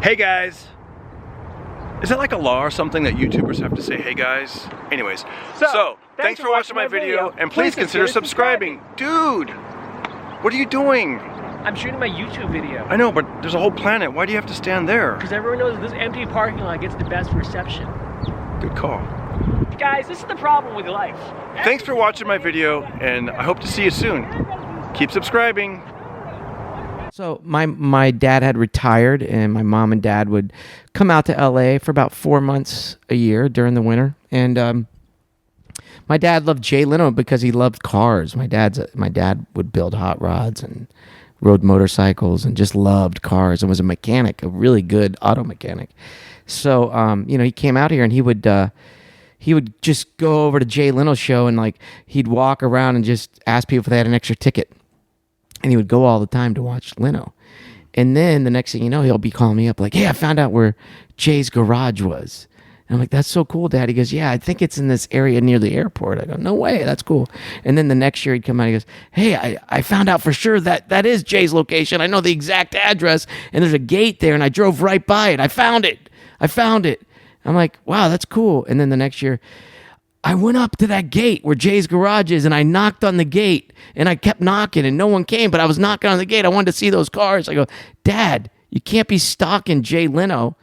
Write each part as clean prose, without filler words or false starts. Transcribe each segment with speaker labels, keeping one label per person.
Speaker 1: Hey guys! Is that like a law or something that YouTubers have to say, hey guys? Anyways, so thanks for watching my video, and please consider subscribing. Dude, what are you doing?
Speaker 2: I'm shooting my YouTube video.
Speaker 1: I know, but there's a whole planet. Why do you have to stand there?
Speaker 2: Because everyone knows this empty parking lot gets the best reception.
Speaker 1: Good call.
Speaker 2: Guys, this is the problem with life.
Speaker 1: Thanks for watching my video, and I hope to see you soon. Keep subscribing.
Speaker 3: So my dad had retired, and my mom and dad would come out to LA for about 4 months a year during the winter. And my dad loved Jay Leno because he loved cars. My dad would build hot rods and rode motorcycles and just loved cars and was a mechanic, a really good auto mechanic. So he came out here and he would just go over to Jay Leno's show and he'd walk around and just ask people if they had an extra ticket. And he would go all the time to watch Leno. And then the next thing you know, he'll be calling me up like, hey, I found out where Jay's garage was. And I'm like, that's so cool, Dad. He goes, yeah, I think it's in this area near the airport. I go, no way, that's cool. And then the next year he'd come out and he goes, hey, I found out for sure that is Jay's location. I know the exact address, and there's a gate there, and I drove right by it. I found it. I'm like, wow, that's cool. And then the next year, I went up to that gate where Jay's garage is, and I knocked on the gate, and I kept knocking, and no one came, but I was knocking on the gate. I wanted to see those cars. I go, Dad, you can't be stalking Jay Leno,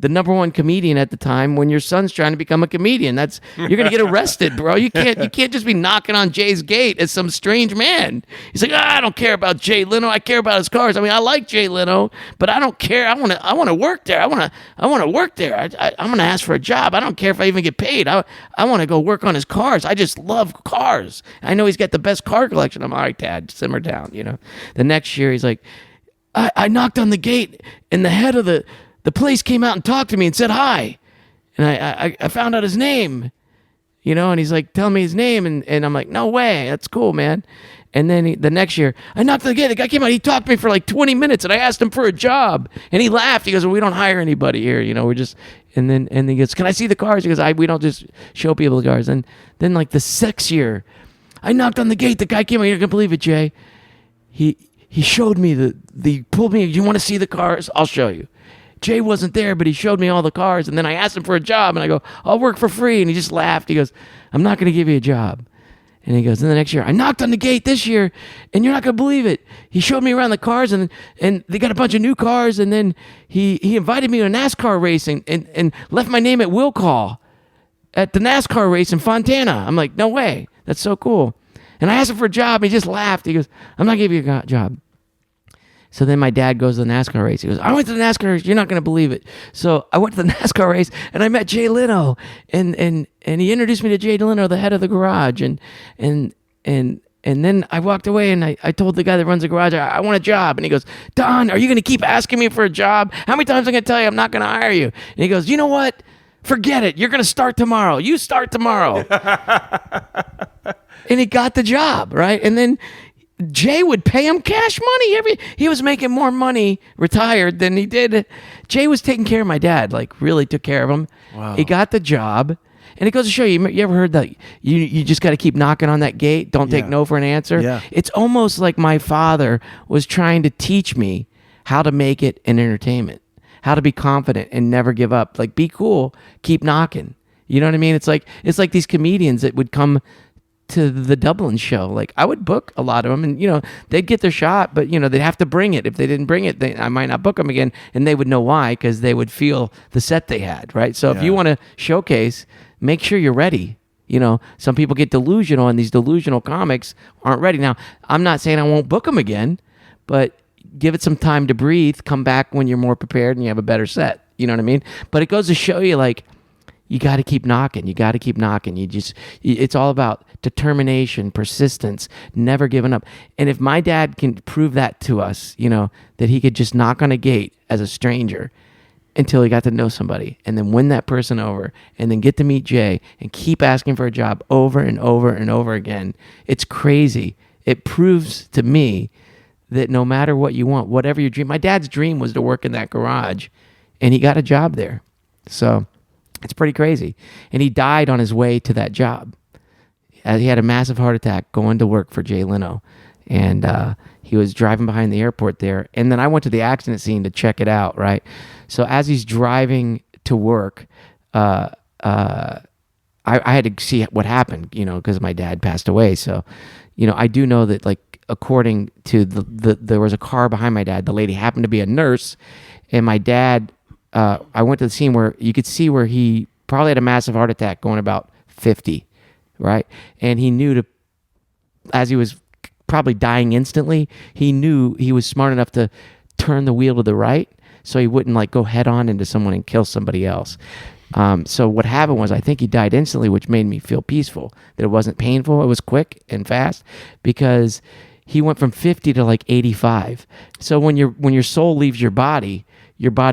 Speaker 3: the #1 comedian at the time, when your son's trying to become a comedian. You're gonna get arrested, bro. You can't just be knocking on Jay's gate as some strange man. He's like, I don't care about Jay Leno. I care about his cars. I mean, I like Jay Leno, but I don't care. I want to work there. I want to work there. I'm gonna ask for a job. I don't care if I even get paid. I want to go work on his cars. I just love cars. I know he's got the best car collection. I'm all right, Dad. Simmer down. The next year he's like, I knocked on the gate, and the head of the place came out and talked to me and said hi. And I found out his name, and he's like, tell me his name. And I'm like, no way. That's cool, man. And then the next year, I knocked on the gate. The guy came out. He talked to me for like 20 minutes, and I asked him for a job. And he laughed. He goes, well, we don't hire anybody here. We're just, and then he goes, can I see the cars? He goes, we don't just show people the cars. And then like the 6th year, I knocked on the gate. The guy came out. You're not going to believe it, Jay. He showed me he pulled me. You want to see the cars? I'll show you. Jay wasn't there, but he showed me all the cars, and then I asked him for a job, and I go, I'll work for free, and he just laughed. He goes, I'm not going to give you a job. And he goes, then the next year, I knocked on the gate this year, and you're not going to believe it. He showed me around the cars, and they got a bunch of new cars, and then he invited me to a NASCAR racing and left my name at will call at the NASCAR race in Fontana. I'm like, no way. That's so cool. And I asked him for a job, and he just laughed. He goes, I'm not giving you a job. So then my dad goes to the NASCAR race. He goes, I went to the NASCAR race. You're not going to believe it. So I went to the NASCAR race, and I met Jay Leno, and he introduced me to Jay Leno, the head of the garage, and then I walked away, and I told the guy that runs the garage, I want a job. And he goes, Don, are you going to keep asking me for a job? How many times am I going to tell you I'm not going to hire you? And he goes, you know what? Forget it. You're going to start tomorrow. You start tomorrow. And he got the job, right? And then Jay would pay him cash money. He was making more money retired than he did. Jay was taking care of my dad, really took care of him.
Speaker 1: Wow.
Speaker 3: He got the job. And it goes to show you ever heard that you just got to keep knocking on that gate? Don't take no for an answer?
Speaker 1: Yeah.
Speaker 3: It's almost like my father was trying to teach me how to make it in entertainment, how to be confident and never give up. Be cool, keep knocking. You know what I mean? It's like these comedians that would come to the Dublin show. I would book a lot of them, and they'd get their shot, but they'd have to bring it. If they didn't bring it, I might not book them again, and they would know why, because they would feel the set they had, right? So if you want to showcase, make sure you're ready. Some people get delusional, and these delusional comics aren't ready. Now, I'm not saying I won't book them again, but give it some time to breathe. Come back when you're more prepared and you have a better set. You know what I mean? But it goes to show you, you got to keep knocking. You got to keep knocking. It's all about determination, persistence, never giving up. And if my dad can prove that to us, that he could just knock on a gate as a stranger until he got to know somebody, and then win that person over, and then get to meet Jay and keep asking for a job over and over and over again, it's crazy. It proves to me that no matter what you want, whatever your dream, my dad's dream was to work in that garage, and he got a job there. So it's pretty crazy. And he died on his way to that job. He had a massive heart attack going to work for Jay Leno. and he was driving behind the airport there. And then I went to the accident scene to check it out, right? So as he's driving to work, I had to see what happened, because my dad passed away. So, I do know that, like, according to there was a car behind my dad. The lady happened to be a nurse, and my dad, I went to the scene where you could see where he probably had a massive heart attack going about 50, right? And he knew as he was probably dying instantly, he knew he was smart enough to turn the wheel to the right so he wouldn't, like, go head on into someone and kill somebody else. So what happened was, I think he died instantly, which made me feel peaceful, that it wasn't painful. It was quick and fast, because he went from 50 to like 85. So when your soul leaves your body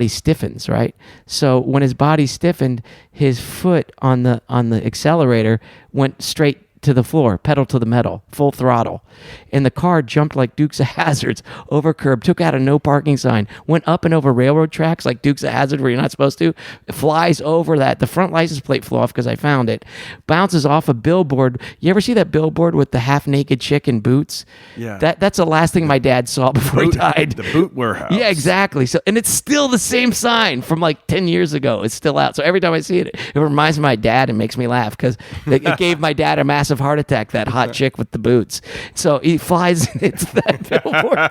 Speaker 3: stiffens, right? So when his body stiffened, his foot on the accelerator went straight to the floor, pedal to the metal, full throttle. And the car jumped like Dukes of Hazzards over curb, took out a no parking sign, went up and over railroad tracks like Dukes of Hazzard where you're not supposed to, flies over that. The front license plate flew off because I found it, bounces off a billboard. You ever see that billboard with the half-naked chick in boots?
Speaker 1: Yeah.
Speaker 3: That's the last thing my dad saw before he died.
Speaker 1: The boot warehouse.
Speaker 3: Yeah, exactly. So, and it's still the same sign from like 10 years ago. It's still out. So every time I see it, it reminds me of my dad and makes me laugh, because it gave my dad a massive heart attack, that hot chick with the boots. So he flies into that billboard,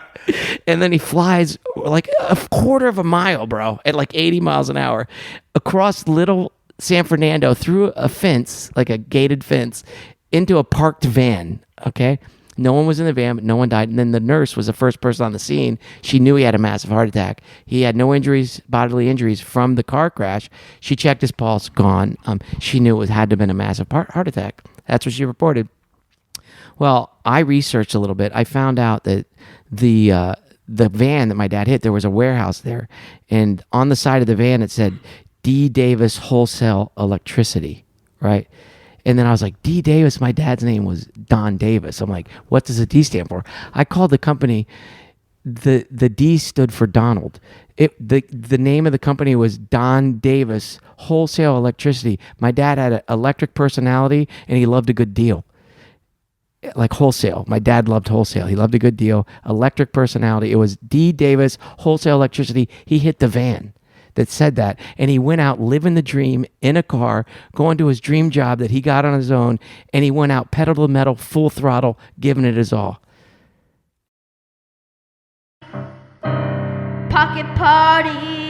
Speaker 3: and then he flies like a quarter of a mile, bro, at like 80 miles an hour across little San Fernando, through a fence, like a gated fence, into a parked van. Okay. No one was in the van, but no one died. And then the nurse was the first person on the scene. She knew he had a massive heart attack. He had no injuries, bodily injuries from the car crash. She checked his pulse, gone. She knew it had to have been a massive heart attack. That's what she reported. Well, I researched a little bit. I found out that the van that my dad hit, there was a warehouse there. And on the side of the van, it said D. Davis Wholesale Electricity, right? And then I was like, D. Davis, my dad's name was Don Davis. I'm like, what does the D stand for? I called the company, the D stood for Donald. The name of the company was Don Davis Wholesale Electricity. My dad had an electric personality, and he loved a good deal. Like wholesale. My dad loved wholesale. He loved a good deal. Electric personality. It was D. Davis Wholesale Electricity. He hit the van that said that, and he went out living the dream in a car, going to his dream job that he got on his own, and he went out pedal to the metal, full throttle, giving it his all.
Speaker 4: Pocket party.